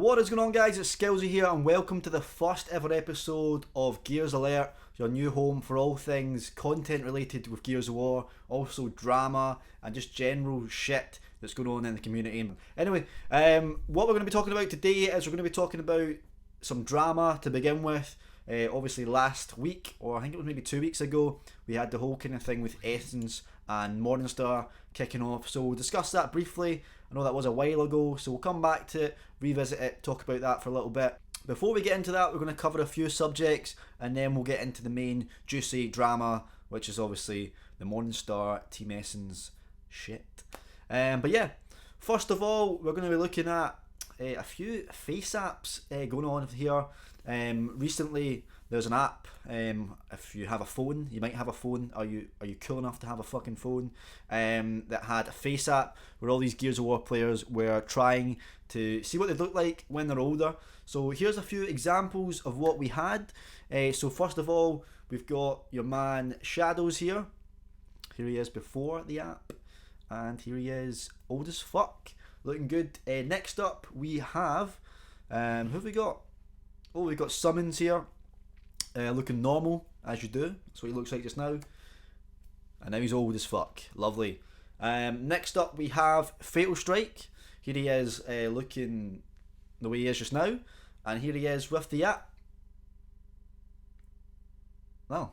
What is going on, guys? It's Skillsy here and welcome to the first ever episode of Gears Alert, your new home for all things content related with Gears of War, also drama and just general shit that's going on in the community. Anyway, what we're going to be talking about today is we're going to be talking about some drama to begin with. Obviously last week, or I think it was maybe 2 weeks ago, we had the whole kind of thing with Essence and Morningstar kicking off, so we'll discuss that briefly. I know that was a while ago, so we'll come back to it, revisit it, talk about that for a little bit. Before we get into that, we're going to cover a few subjects and then we'll get into the main juicy drama, which is obviously the Morningstar Team Essence shit. But yeah, first of all, we're going to be looking at a few face apps going on here. Recently there's an app, if you have a phone, you might have a phone, are you cool enough to have a fucking phone, that had a face app where all these Gears of War players were trying to see what they look like when they're older. So here's a few examples of what we had. So first of all, we've got your man Shadows here. Here he is before the app, and here he is old as fuck, looking good. Next up we have, who have we got? Oh, we've got Summons here, looking normal, as you do. That's what he looks like just now. And now he's old as fuck. Lovely. Next up we have Fatal Strike. Here he is looking the way he is just now. And here he is with the app. No.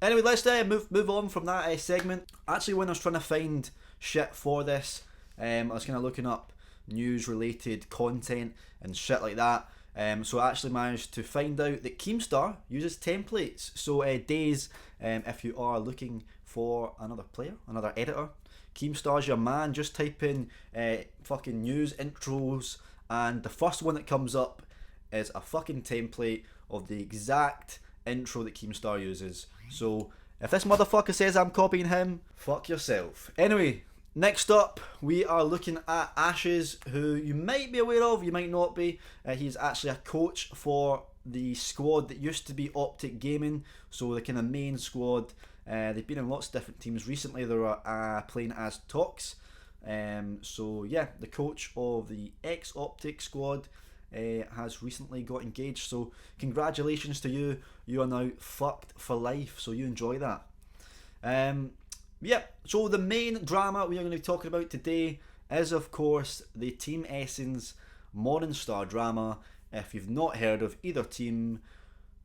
Anyway, let's move on from that segment. Actually, when I was trying to find shit for this, I was kind of looking up news related content and shit like that. So I actually managed to find out that Keemstar uses templates. So DAZE, if you are looking for another player, another editor, Keemstar's your man. Just type in fucking news intros and the first one that comes up is a fucking template of the exact intro that Keemstar uses. So if this motherfucker says I'm copying him, fuck yourself. Anyway, next up, we are looking at Ashes, who you might be aware of, you might not be. He's actually a coach for the squad that used to be Optic Gaming, so the kind of main squad. They've been in lots of different teams recently. They were playing as Tox. So yeah, the coach of the ex-Optic squad has recently got engaged. So congratulations to you. You are now fucked for life, so you enjoy that. Yep, so the main drama we are going to be talking about today is, of course, the Team Essence Morningstar drama. If you've not heard of either team,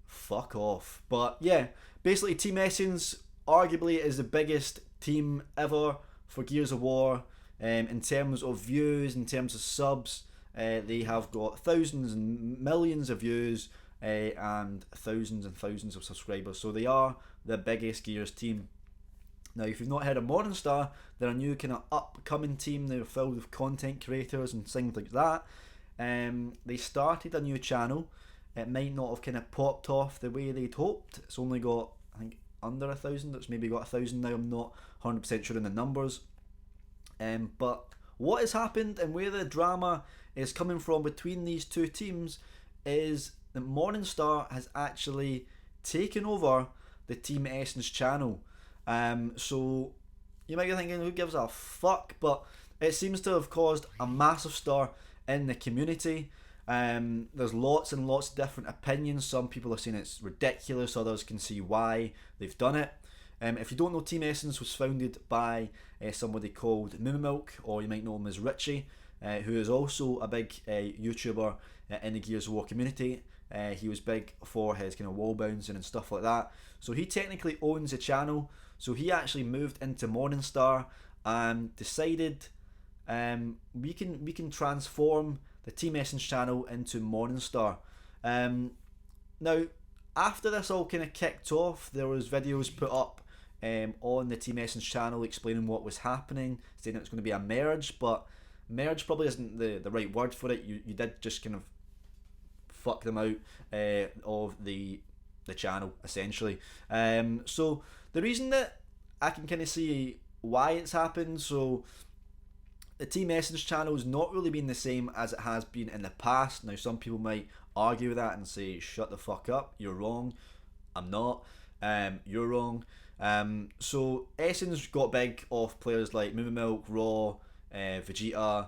fuck off. But yeah, basically Team Essence arguably is the biggest team ever for Gears of War. In terms of views, in terms of subs, they have got thousands and millions of views and thousands of subscribers. So they are the biggest Gears team. Now, if you've not heard of Morningstar, they're a new kind of upcoming team. They're filled with content creators and things like that. They started a new channel. It might not have kind of popped off the way they'd hoped. It's only got, I think, under 1,000. It's maybe got 1,000 now. I'm not 100% sure in the numbers. But what has happened and where the drama is coming from between these two teams is that Morningstar has actually taken over the Team Essence channel. So you might be thinking, who gives a fuck? But it seems to have caused a massive stir in the community. There's lots and lots of different opinions. Some people are saying it's ridiculous, others can see why they've done it. If you don't know, Team Essence was founded by somebody called Milk, or you might know him as Richie, who is also a big YouTuber in the Gears of War community. He was big for his kind of wall bouncing and stuff like that. So he technically owns the channel. So he actually moved into Morningstar and decided we can transform the Team Essence channel into Morningstar. Now, after this all kind of kicked off, there was videos put up on the Team Essence channel explaining what was happening, saying it was going to be a merge, but merge probably isn't the right word for it. You did just kind of fuck them out of the channel, essentially. So the reason that I can kind of see why it's happened, so the Team Essence channel has not really been the same as it has been in the past. Now, some people might argue with that and say, shut the fuck up, you're wrong. I'm not. You're wrong. So Essence got big off players like Milk, Raw, Vegeta,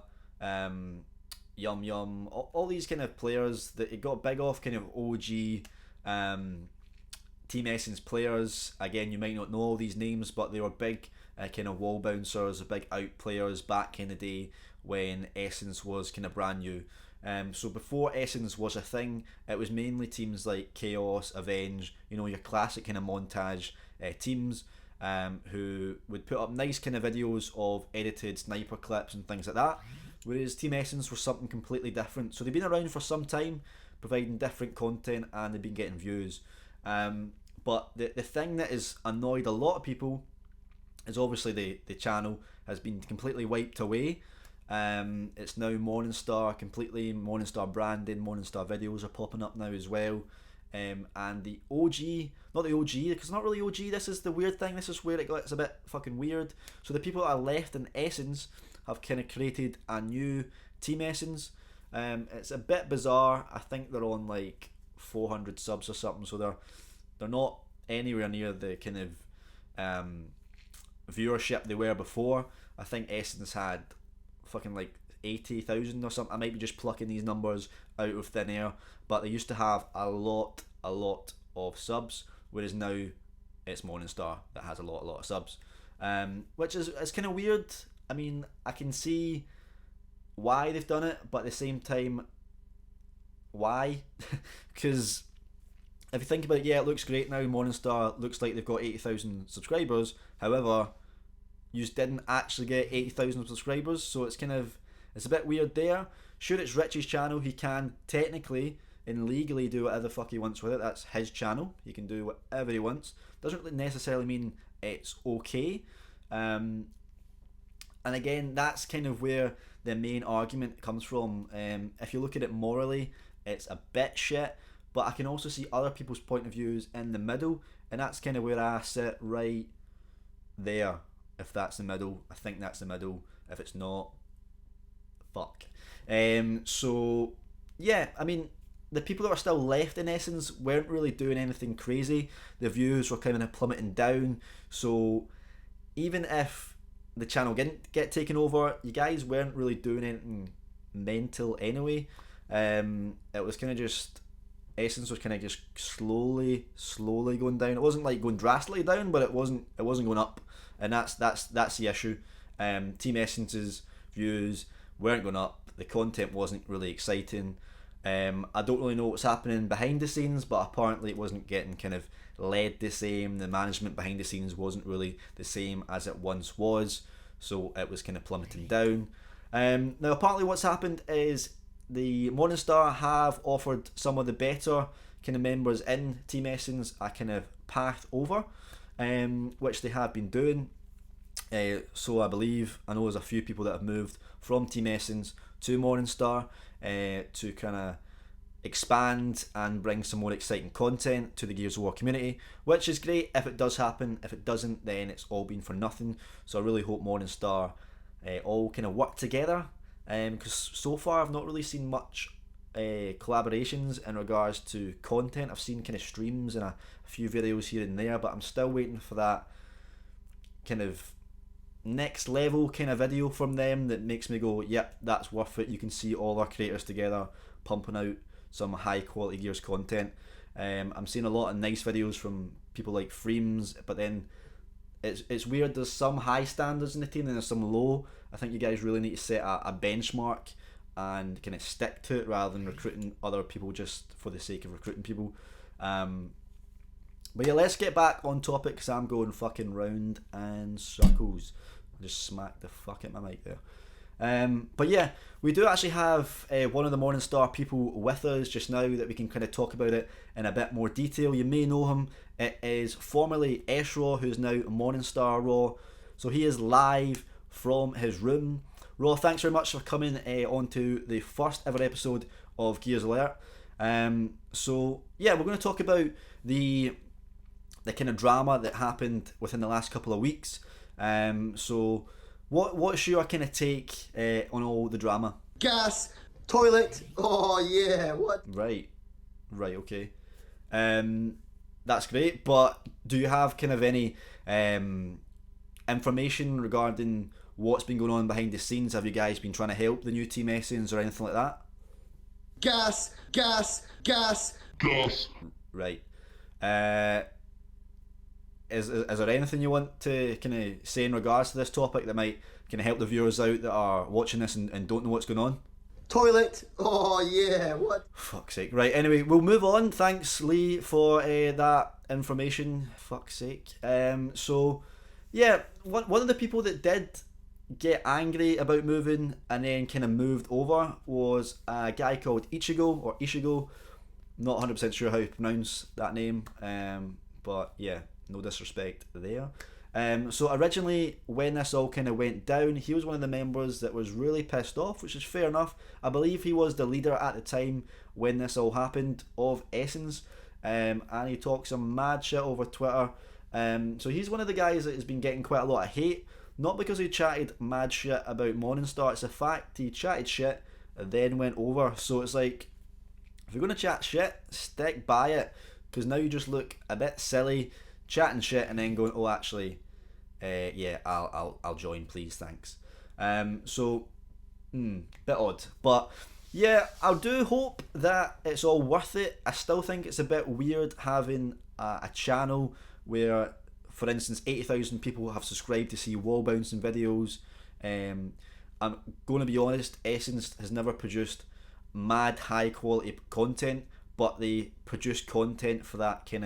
Yum Yum, all these kind of players that it got big off, kind of OG Team Essence players. Again, you might not know all these names, but they were big kind of wall bouncers, big out players back in the day when Essence was kind of brand new. So before Essence was a thing, it was mainly teams like Chaos, Avenge, your classic kind of montage teams who would put up nice kind of videos of edited sniper clips and things like that. Whereas Team Essence was something completely different. So they've been around for some time, providing different content, and they've been getting views. But the thing that has annoyed a lot of people is obviously the channel has been completely wiped away. It's now Morningstar, completely Morningstar branding, Morningstar videos are popping up now as well. And the OG, not the OG, because it's not really OG, this is the weird thing, this is where it gets a bit fucking weird. So the people that are left in Essence have kind of created a new Team Essence. It's a bit bizarre. I think they're on like 400 subs or something, so they're not anywhere near the kind of viewership they were before. I think Essence had fucking like 80,000 or something. I might be just plucking these numbers out of thin air, but they used to have a lot of subs, whereas now it's Morningstar that has a lot of subs, which is kind of weird. I mean, I can see why they've done it, but at the same time, why? Because if you think about it, yeah, it looks great now. Morningstar looks like they've got 80,000 subscribers. However, you didn't actually get 80,000 subscribers, so it's a bit weird there. Sure, it's Richie's channel. He can technically and legally do whatever the fuck he wants with it. That's his channel. He can do whatever he wants. Doesn't really necessarily mean it's okay. And again, that's kind of where the main argument comes from. If you look at it morally, it's a bit shit, but I can also see other people's point of views in the middle, and that's kind of where I sit right there. If that's the middle, I think that's the middle. If it's not, fuck. So yeah, I mean, the people that are still left in Essence weren't really doing anything crazy. The views were kind of plummeting down. So even if the channel didn't get taken over, you guys weren't really doing anything mental anyway. It was kind of just, Essence was kind of just slowly going down. It wasn't like going drastically down, but it wasn't going up, and that's the issue. Team Essence's views weren't going up. The content wasn't really exciting. I don't really know what's happening behind the scenes, but apparently it wasn't getting kind of led the same. The management behind the scenes wasn't really the same as it once was, so it was kind of plummeting down. Now apparently what's happened is the Morningstar have offered some of the better kind of members in Team Essence a kind of path over, which they have been doing. So I know there's a few people that have moved from Team Essence to Morningstar to kind of expand and bring some more exciting content to the Gears of War community, which is great if it does happen. If it doesn't, then it's all been for nothing. So I really hope Morningstar all kind of work together, because so far I've not really seen much collaborations in regards to content. I've seen kind of streams and a few videos here and there, but I'm still waiting for that kind of next level kind of video from them that makes me go, yep, that's worth it. You can see all our creators together pumping out some high quality Gears content. I'm seeing a lot of nice videos from people like Freems, but then it's weird. There's some high standards in the team and there's some low. I think you guys really need to set a benchmark and kind of stick to it rather than recruiting other people just for the sake of recruiting people. But yeah, let's get back on topic because I'm going fucking round in circles. I just smacked the fuck out my mic there. But yeah, we do actually have one of the Morningstar people with us just now that we can kind of talk about it in a bit more detail. You may know him. It is formerly S-Raw, who's now Morningstar Raw. So he is live from his room. Raw, thanks very much for coming onto the first ever episode of Gears Alert. So yeah, we're going to talk about the kind of drama that happened within the last couple of weeks. So what's your kind of take on all the drama? Gas, toilet, oh yeah, what? Right, okay. That's great, but do you have kind of any information regarding what's been going on behind the scenes? Have you guys been trying to help the new Team Essence or anything like that? Gas, gas, gas, gas. Right. Is there anything you want to kind of say in regards to this topic that might kind of help the viewers out that are watching this and don't know what's going on? Toilet. Oh yeah, what? Fuck's sake. Right, anyway, we'll move on. Thanks, Lee, for that information. Fuck's sake. So, yeah, one of the people that did get angry about moving and then kind of moved over was a guy called Ishigo. Not 100% sure how you pronounce that name, but yeah, no disrespect there. So originally, when this all kind of went down, he was one of the members that was really pissed off, which is fair enough. I believe he was the leader at the time when this all happened of Essence, and he talked some mad shit over Twitter. So he's one of the guys that has been getting quite a lot of hate, not because he chatted mad shit about Morningstar, it's a fact he chatted shit and then went over. So it's like, if you're going to chat shit, stick by it, because now you just look a bit silly chatting shit and then going, oh actually, yeah, I'll join, please, thanks. Bit odd, but yeah, I do hope that it's all worth it. I still think it's a bit weird having a channel where, for instance, 80,000 people have subscribed to see wall bouncing videos. I'm going to be honest, Essence has never produced mad high quality content, but they produce content for that kind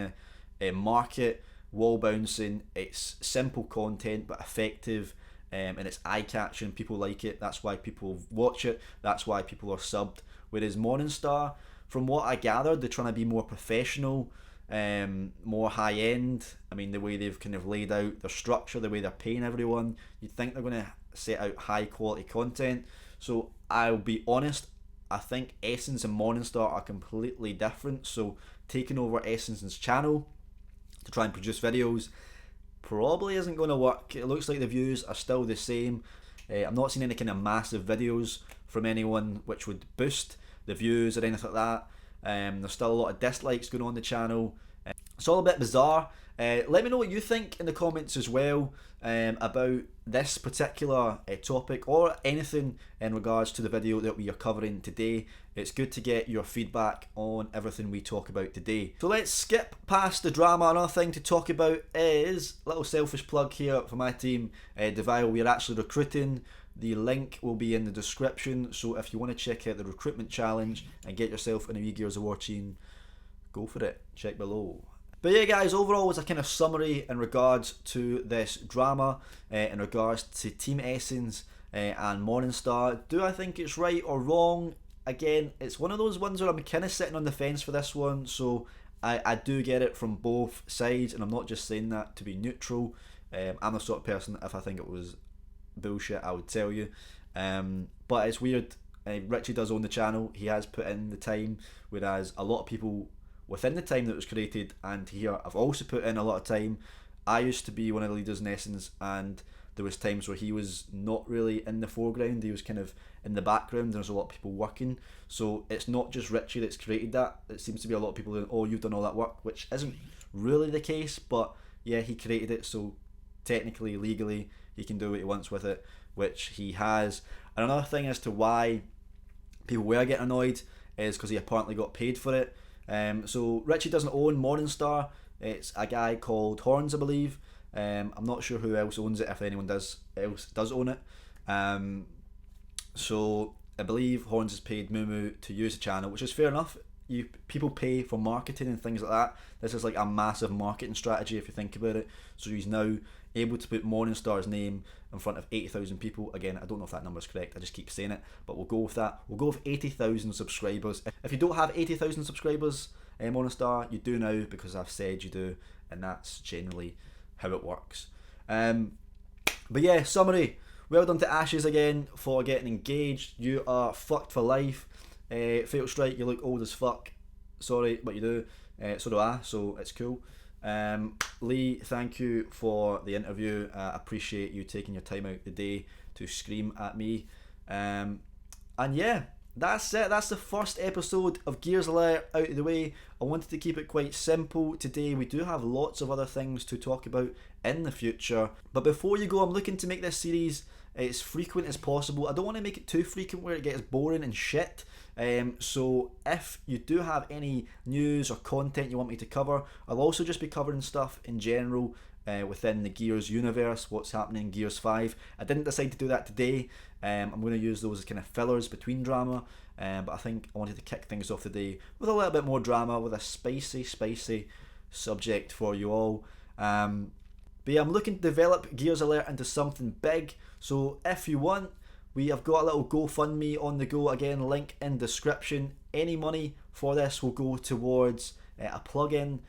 of market. Wall bouncing, it's simple content but effective, and it's eye catching. People like it, that's why people watch it, that's why people are subbed. Whereas Morningstar, from what I gathered, they're trying to be more professional, more high end. I mean, the way they've kind of laid out their structure, the way they're paying everyone, you'd think they're going to set out high quality content. So I'll be honest, I think Essence and Morningstar are completely different. So taking over Essence's channel to try and produce videos probably isn't going to work. It looks like the views are still the same. I'm not seeing any kind of massive videos from anyone which would boost the views or anything like that. There's still a lot of dislikes going on the channel. It's all a bit bizarre. Let me know what you think in the comments as well, about this particular topic or anything in regards to the video that we are covering today. It's good to get your feedback on everything we talk about today. So let's skip past the drama. Another thing to talk about is a little selfish plug here for my team, DVile. We are actually recruiting. The link will be in the description, so if you want to check out the recruitment challenge and get yourself in a wee Gears of War team, go for it. Check below. But yeah, guys, overall was a kind of summary in regards to this drama, in regards to Team Essence and Morningstar. Do I think it's right or wrong? Again, it's one of those ones where I'm kind of sitting on the fence for this one, so I do get it from both sides, and I'm not just saying that to be neutral. I'm the sort of person, if I think it was bullshit, I would tell you. But it's weird. Richie does own the channel, he has put in the time, whereas a lot of people within the time that it was created and here I've also put in a lot of time. I used to be one of the leaders in Essence, and there was times where he was not really in the foreground, he was kind of in the background. There's a lot of people working, so it's not just Richie that's created that. It seems to be a lot of people going, oh, you've done all that work, which isn't really the case, but yeah, he created it, so technically, legally, he can do what he wants with it, which he has. And another thing as to why people were getting annoyed is because he apparently got paid for it. So Richie doesn't own Morningstar. It's a guy called Horns, I believe. I'm not sure who else owns it, if anyone else does own it. So I believe Horns has paid Moo to use the channel, which is fair enough. People pay for marketing and things like that. This is like a massive marketing strategy if you think about it. So he's now able to put Morningstar's name in front of 80,000 people. Again, I don't know if that number is correct, I just keep saying it, but we'll go with that. We'll go with 80,000 subscribers. If you don't have 80,000 subscribers, Morningstar, you do now, because I've said you do, and that's generally how it works. But yeah, summary. Well done to Ashes again for getting engaged. You are fucked for life. Fatal Strike, you look old as fuck. Sorry, but you do. So do I, so it's cool. Lee, thank you for the interview. Appreciate you taking your time out the day to scream at me. And yeah, that's it. That's the first episode of Gears Alert out of the way. I wanted to keep it quite simple today. We do have lots of other things to talk about in the future. But before you go, I'm looking to make this series as frequent as possible. I don't want to make it too frequent where it gets boring and shit. So if you do have any news or content you want me to cover, I'll also just be covering stuff in general within the Gears universe, what's happening in Gears 5. I didn't decide to do that today. I'm going to use those as kind of fillers between drama, but I think I wanted to kick things off today with a little bit more drama, with a spicy subject for you all. But yeah, I'm looking to develop Gears Alert into something big, so if you want, we have got a little GoFundMe on the go. Again, link in description. Any money for this will go towards a plugin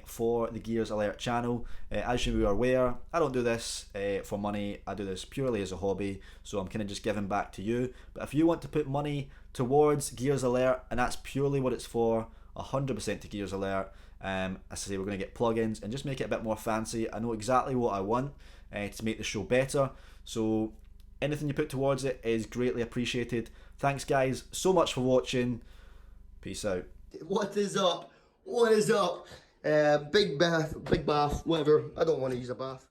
for the Gears Alert channel. As you are aware, I don't do this for money. I do this purely as a hobby, so I'm kind of just giving back to you. But if you want to put money towards Gears Alert, and that's purely what it's for, 100% to Gears Alert, as I say, we're going to get plugins and just make it a bit more fancy. I know exactly what I want to make the show better, so anything you put towards it is greatly appreciated. Thanks guys so much for watching. Peace out. What is up? What is up? Big bath, whatever. I don't want to use a bath.